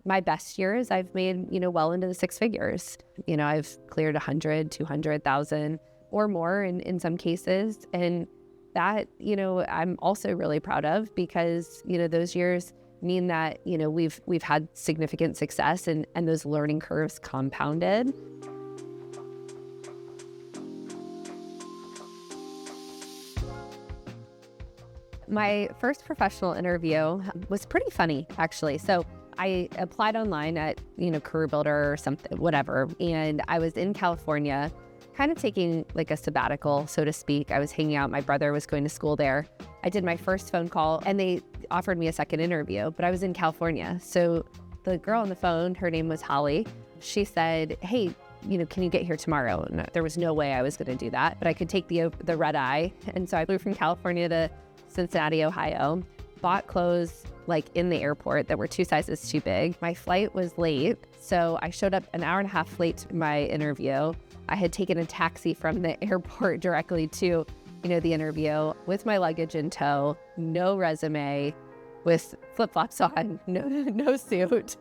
my best years, I've made, well into the six figures. I've cleared 100, 200,000 or more in some cases. And that, I'm also really proud of because, those years mean that, we've had significant success and those learning curves compounded. My first professional interview was pretty funny, actually. So I applied online at, Career Builder or something, whatever. And I was in California, kind of taking like a sabbatical, so to speak. I was hanging out. My brother was going to school there. I did my first phone call and they offered me a second interview, but I was in California. So the girl on the phone, her name was Holly. She said, hey, can you get here tomorrow? And there was no way I was going to do that, but I could take the red eye. And so I flew from California to Cincinnati, Ohio, bought clothes like in the airport that were 2 sizes too big. My flight was late, so I showed up an hour and a half late to my interview. I had taken a taxi from the airport directly to, the interview with my luggage in tow, no resume, with flip-flops on, no suit,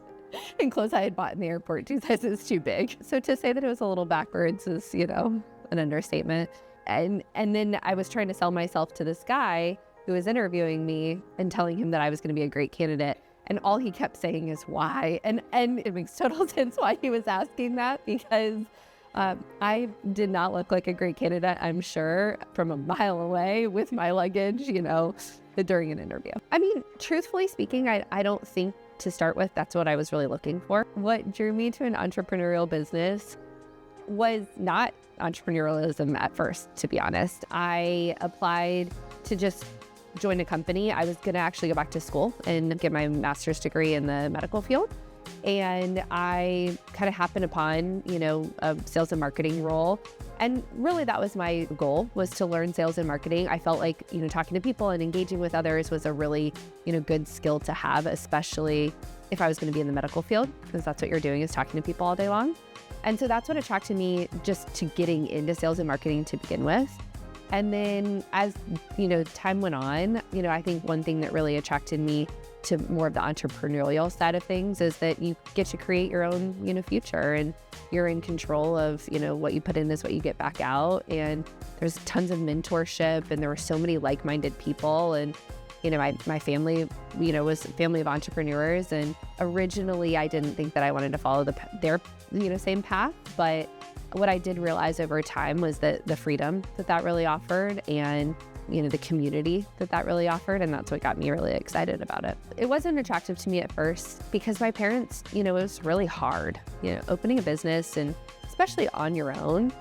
and clothes I had bought in the airport 2 sizes too big. So to say that it was a little backwards is, an understatement. And then I was trying to sell myself to this guy who was interviewing me and telling him that I was going to be a great candidate. And all he kept saying is why. And it makes total sense why he was asking that, because I did not look like a great candidate, I'm sure, from a mile away with my luggage, during an interview. I mean, truthfully speaking, I don't think, to start with, that's what I was really looking for. What drew me to an entrepreneurial business was not entrepreneurialism at first, to be honest. I applied to just join a company. I was going to actually go back to school and get my master's degree in the medical field. And I kind of happened upon, a sales and marketing role. And really that was my goal, was to learn sales and marketing. I felt like, talking to people and engaging with others was a really, good skill to have, especially if I was going to be in the medical field, because that's what you're doing, is talking to people all day long. And so that's what attracted me just to getting into sales and marketing to begin with. And then as, time went on, I think one thing that really attracted me to more of the entrepreneurial side of things is that you get to create your own, future, and you're in control of, what you put in is what you get back out. And there's tons of mentorship, and there were so many like-minded people. And, my family, was a family of entrepreneurs. And originally I didn't think that I wanted to follow their, same path. But what I did realize over time was that the freedom that really offered, and the community that really offered. And that's what got me really excited about it. It wasn't attractive to me at first because my parents, it was really hard. Opening a business, and especially on your own,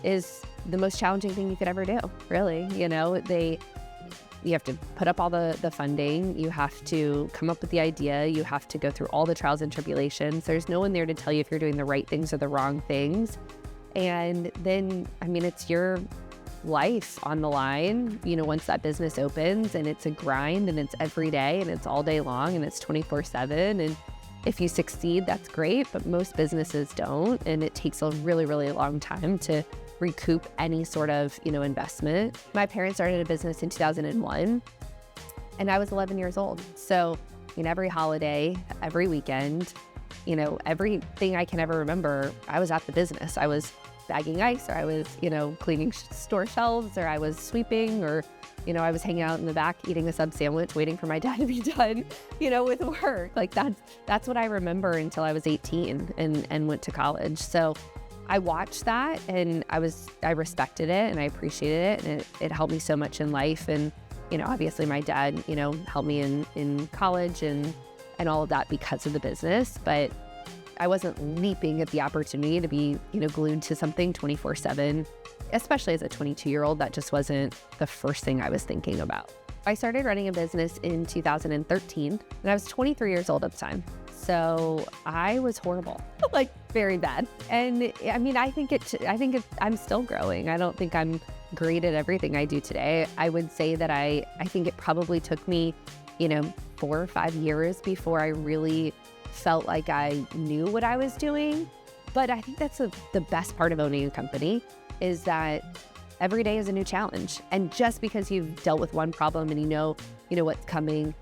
is the most challenging thing you could ever do, really. You have to put up all the funding. You have to come up with the idea. You have to go through all the trials and tribulations. There's no one there to tell you if you're doing the right things or the wrong things. And then, it's your life on the line, once that business opens, and it's a grind, and it's every day, and it's all day long, and it's 24/7. And if you succeed, that's great, but most businesses don't. And it takes a really, really long time to recoup any sort of, investment. My parents started a business in 2001, and I was 11 years old. So, every holiday, every weekend, everything I can ever remember, I was at the business. I was bagging ice, or I was, cleaning store shelves, or I was sweeping, or, I was hanging out in the back eating a sub sandwich, waiting for my dad to be done, with work. Like that's what I remember until I was 18 and went to college. So I watched that, and I respected it, and I appreciated it, and it helped me so much in life. And, obviously my dad, helped me in college and all of that because of the business, but I wasn't leaping at the opportunity to be, glued to something 24/7, especially as a 22-year-old. That just wasn't the first thing I was thinking about. I started running a business in 2013, and I was 23 years old at the time. So I was horrible, like very bad. And I think I'm still growing. I don't think I'm great at everything I do today. I would say that I think it probably took me, 4 or 5 years before I really felt like I knew what I was doing. But I think that's the best part of owning a company, is that every day is a new challenge. And just because you've dealt with one problem and you know what's coming,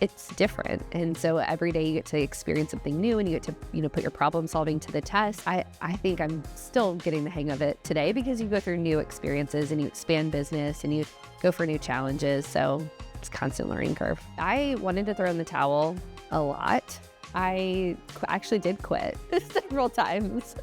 it's different. And so every day you get to experience something new and you get to, put your problem solving to the test. I think I'm still getting the hang of it today because you go through new experiences and you expand business and you go for new challenges. So it's a constant learning curve. I wanted to throw in the towel a lot. I actually did quit several times.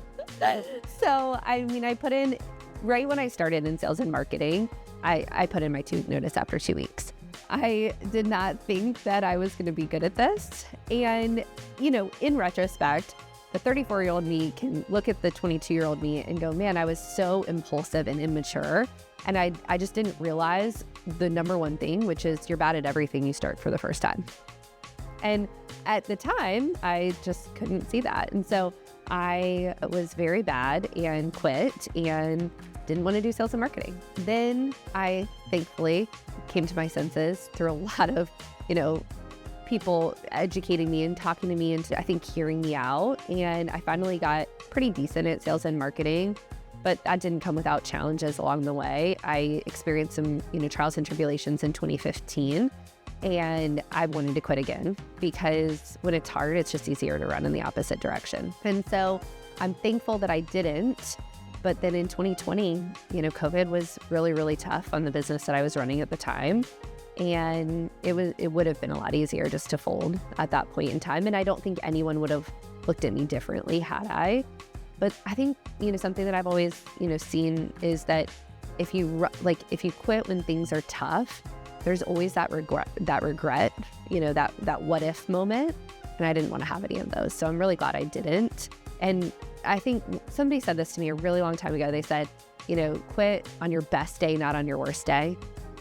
So, I put in, right when I started in sales and marketing, I put in my 2-week notice after 2 weeks. I did not think that I was going to be good at this. And, in retrospect, the 34-year-old me can look at the 22-year-old me and go, man, I was so impulsive and immature. And I just didn't realize the number one thing, which is you're bad at everything you start for the first time. And at the time, I just couldn't see that. And so I was very bad and quit and didn't want to do sales and marketing. Then I thankfully came to my senses through a lot of, people educating me and talking to me and I think hearing me out. And I finally got pretty decent at sales and marketing, but that didn't come without challenges along the way. I experienced some, trials and tribulations in 2015. And I wanted to quit again because when it's hard, it's just easier to run in the opposite direction. And so I'm thankful that I didn't. But then in 2020, COVID was really, really tough on the business that I was running at the time. And it would have been a lot easier just to fold at that point in time. And I don't think anyone would have looked at me differently had I. But I think, something that I've always, seen is that if you quit when things are tough, there's always that regret, that what if moment. And I didn't want to have any of those. So I'm really glad I didn't. And I think somebody said this to me a really long time ago. They said, quit on your best day, not on your worst day.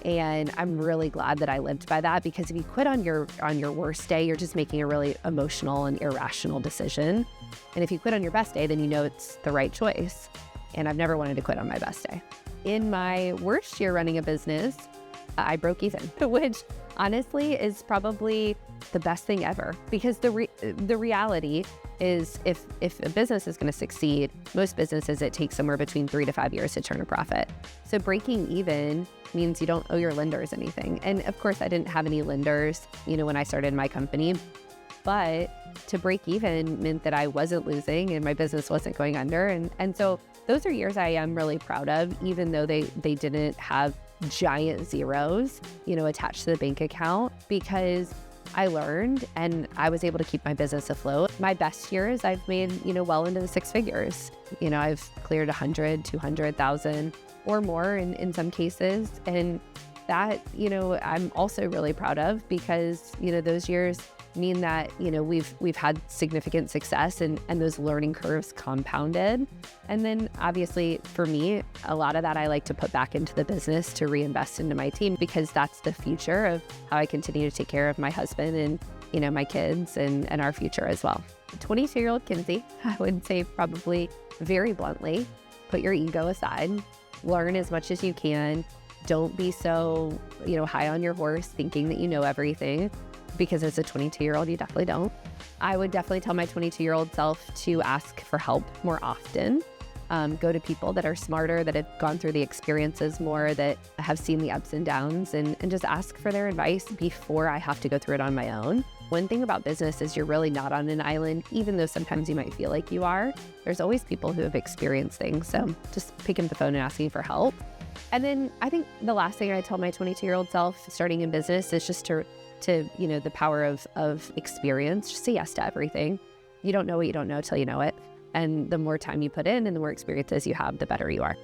And I'm really glad that I lived by that, because if you quit on your worst day, you're just making a really emotional and irrational decision. And if you quit on your best day, then it's the right choice. And I've never wanted to quit on my best day. In my worst year running a business, I broke even, which honestly is probably the best thing ever, because the reality is if a business is going to succeed, most businesses, it takes somewhere between 3 to 5 years to turn a profit. So breaking even means you don't owe your lenders anything. And of course, I didn't have any lenders, when I started my company, but to break even meant that I wasn't losing and my business wasn't going under. And so those are years I am really proud of, even though they didn't have giant zeros, attached to the bank account, because I learned and I was able to keep my business afloat. My best years, I've made, well into the 6 figures. I've cleared 100, 200,000 or more in some cases. And that, I'm also really proud of, because, those years mean that, we've had significant success and those learning curves compounded. And then obviously for me, a lot of that I like to put back into the business to reinvest into my team, because that's the future of how I continue to take care of my husband and, my kids and our future as well. 22-year-old Kinsey, I would say probably very bluntly, put your ego aside, learn as much as you can. Don't be so, high on your horse thinking that you know everything, because as a 22-year-old, you definitely don't. I would definitely tell my 22-year-old self to ask for help more often. Go to people that are smarter, that have gone through the experiences more, that have seen the ups and downs, and just ask for their advice before I have to go through it on my own. One thing about business is you're really not on an island, even though sometimes you might feel like you are. There's always people who have experienced things. So just picking up the phone and asking for help. And then I think the last thing I tell my 22-year-old self starting in business is just to the power of experience. Just say yes to everything. You don't know what you don't know till you know it. And the more time you put in and the more experiences you have, the better you are.